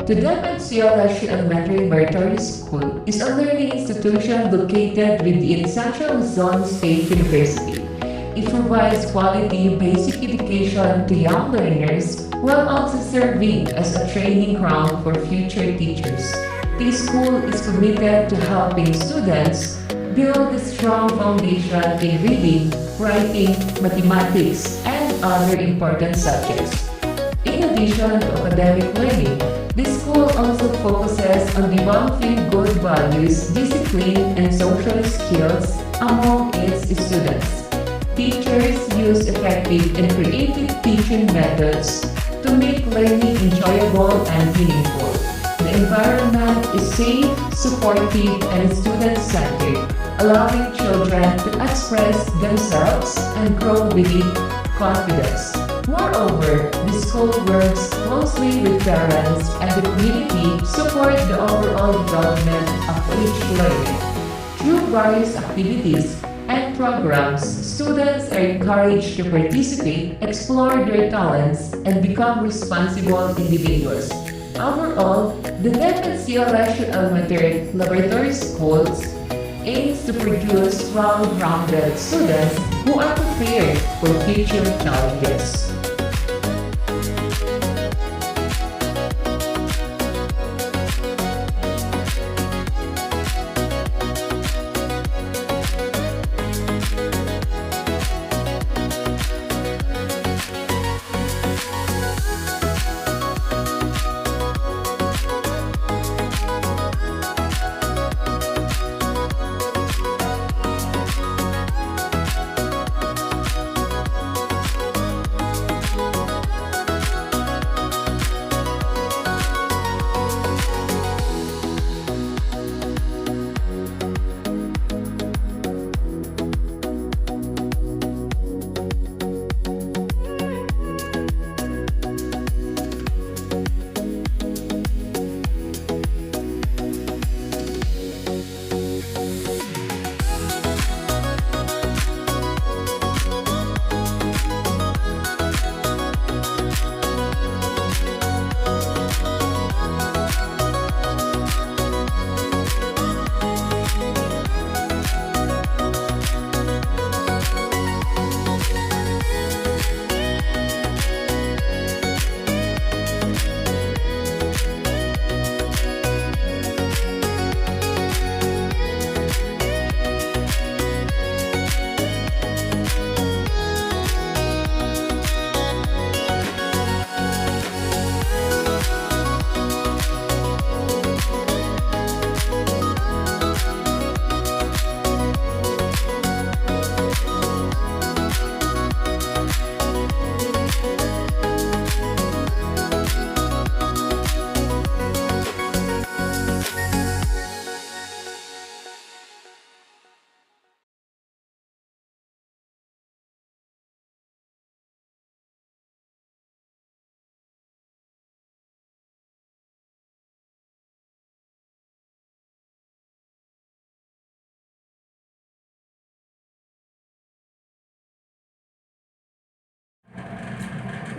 The Dapansio Elementary Laboratory School is a learning institution located within Central Luzon State University. It provides quality basic education to young learners while also serving as a training ground for future teachers. The school is committed to helping students build a strong foundation in reading, writing, mathematics, and other important subjects. In addition to academic learning, the school also focuses on developing good values, discipline, and social skills among its students. Teachers use effective and creative teaching methods to make learning enjoyable and meaningful. The environment is safe, supportive, and student-centered, allowing children to express themselves and grow with confidence. Moreover, the school works closely with parents and the community to support the overall development of each learner. Through various activities and programs, students are encouraged to participate, explore their talents, and become responsible individuals. Overall, the Defensive Elementary Laboratory Schools aims to produce well-rounded students who are prepared for future challenges.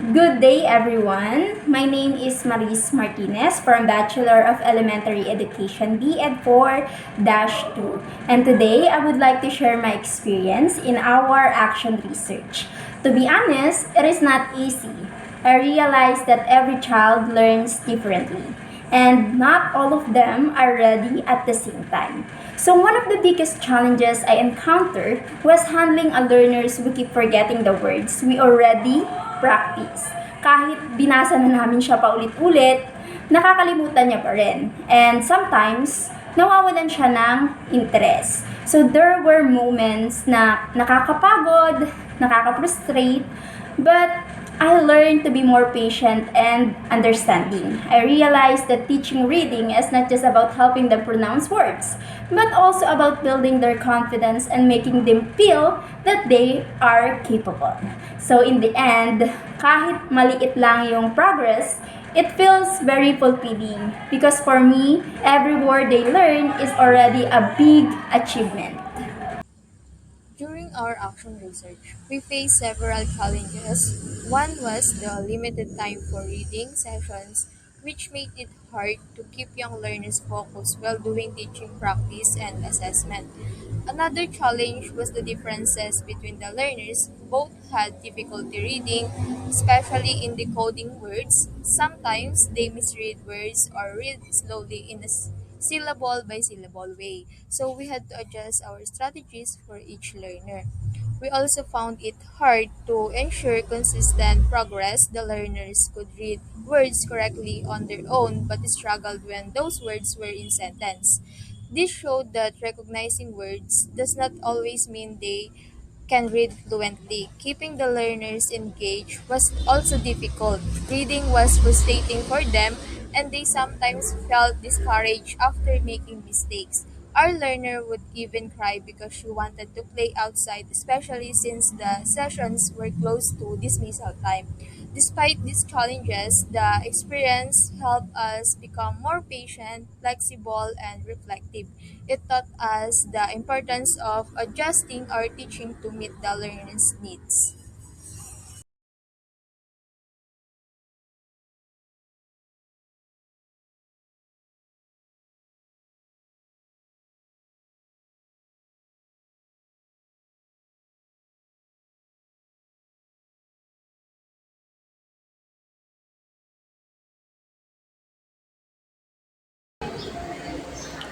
Good day, everyone. My name is Maris Martinez from Bachelor of Elementary Education BEd 4-2. And today, I would like to share my experience in our action research. To be honest, it is not easy. I realize that every child learns differently, and not all of them are ready at the same time. So one of the biggest challenges I encountered was handling a learners who keep forgetting the words we already practice. Kahit binasa na namin siya paulit-ulit, nakakalimutan niya pa rin. And sometimes, nawawalan siya ng interest. So there were moments na nakakapagod, nakaka-frustrate, but I learned to be more patient and understanding. I realized that teaching reading is not just about helping them pronounce words, but also about building their confidence and making them feel that they are capable. So in the end, kahit maliit lang yung progress, it feels very fulfilling because for me, every word they learn is already a big achievement. During our action research, we faced several challenges. One was the limited time for reading sessions which made it hard to keep young learners focused while doing teaching practice and assessment. Another challenge was the differences between the learners. Both had difficulty reading, especially in decoding words. Sometimes they misread words or read slowly in a syllable by syllable way. So we had to adjust our strategies for each learner. We also found it hard to ensure consistent progress. The learners could read words correctly on their own but struggled when those words were in sentence. This showed that recognizing words does not always mean they can read fluently. Keeping the learners engaged was also difficult. Reading was frustrating for them, and they sometimes felt discouraged after making mistakes. Our learner would even cry because she wanted to play outside, especially since the sessions were close to dismissal time. Despite these challenges, the experience helped us become more patient, flexible, and reflective. It taught us the importance of adjusting our teaching to meet the learner's needs.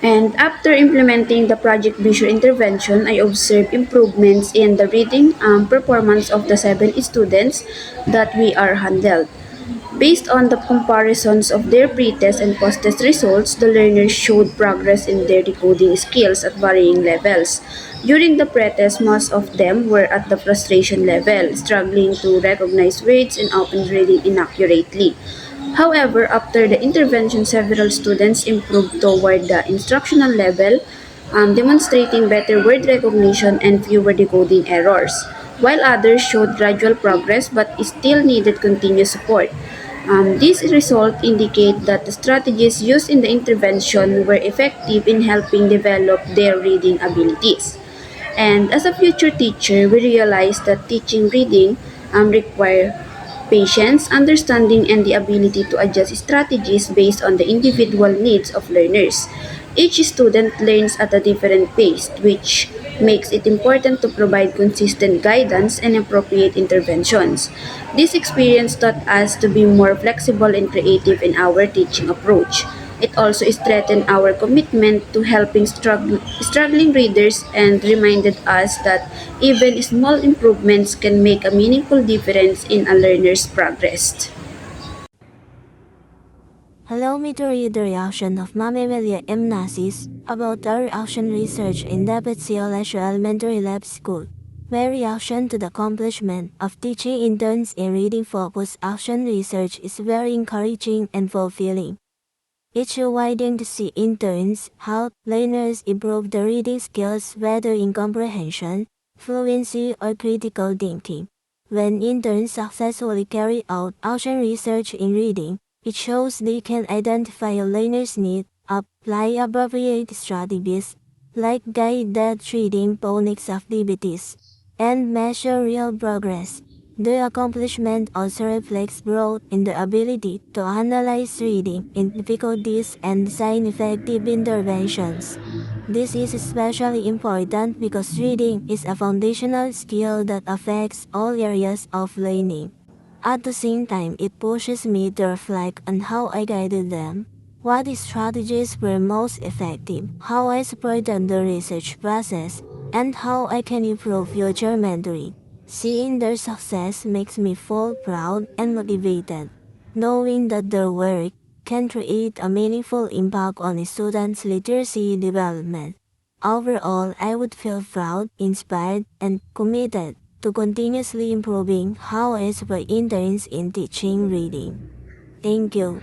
And after implementing the Project Visual Intervention, I observed improvements in the reading performance of the 7 students that we are handled. Based on the comparisons of their pre-test and post-test results, the learners showed progress in their decoding skills at varying levels. During the pre-test, most of them were at the frustration level, struggling to recognize words and often reading inaccurately. However, after the intervention, several students improved toward the instructional level, demonstrating better word recognition and fewer decoding errors, while others showed gradual progress but still needed continuous support. These results indicate that the strategies used in the intervention were effective in helping develop their reading abilities. And as a future teacher, we realized that teaching reading require patience, understanding, and the ability to adjust strategies based on the individual needs of learners. Each student learns at a different pace, which makes it important to provide consistent guidance and appropriate interventions. This experience taught us to be more flexible and creative in our teaching approach. It also strengthened our commitment to helping struggling readers and reminded us that even small improvements can make a meaningful difference in a learner's progress. Allow me to read the reaction of Ma'am Emilia M. Nasis about our reaction research in Dapat Siolesio Elementary Lab School. My reaction to the accomplishment of teaching interns in reading-focused action research is very encouraging and fulfilling. It's rewarding to see interns help learners improve their reading skills whether in comprehension, fluency, or critical thinking. When interns successfully carry out action research in reading, it shows they can identify a learner's need, apply appropriate strategies, like guided reading phonics activities, and measure real progress. The accomplishment also reflects growth in the ability to analyze reading in difficulties and design effective interventions. This is especially important because reading is a foundational skill that affects all areas of learning. At the same time, it pushes me to reflect on how I guided them, what strategies were most effective, how I supported the research process, and how I can improve future mentoring. Seeing their success makes me feel proud and motivated, knowing that their work can create a meaningful impact on students' literacy development. Overall, I would feel proud, inspired, and committed to continuously improving how I support interns in teaching reading. Thank you.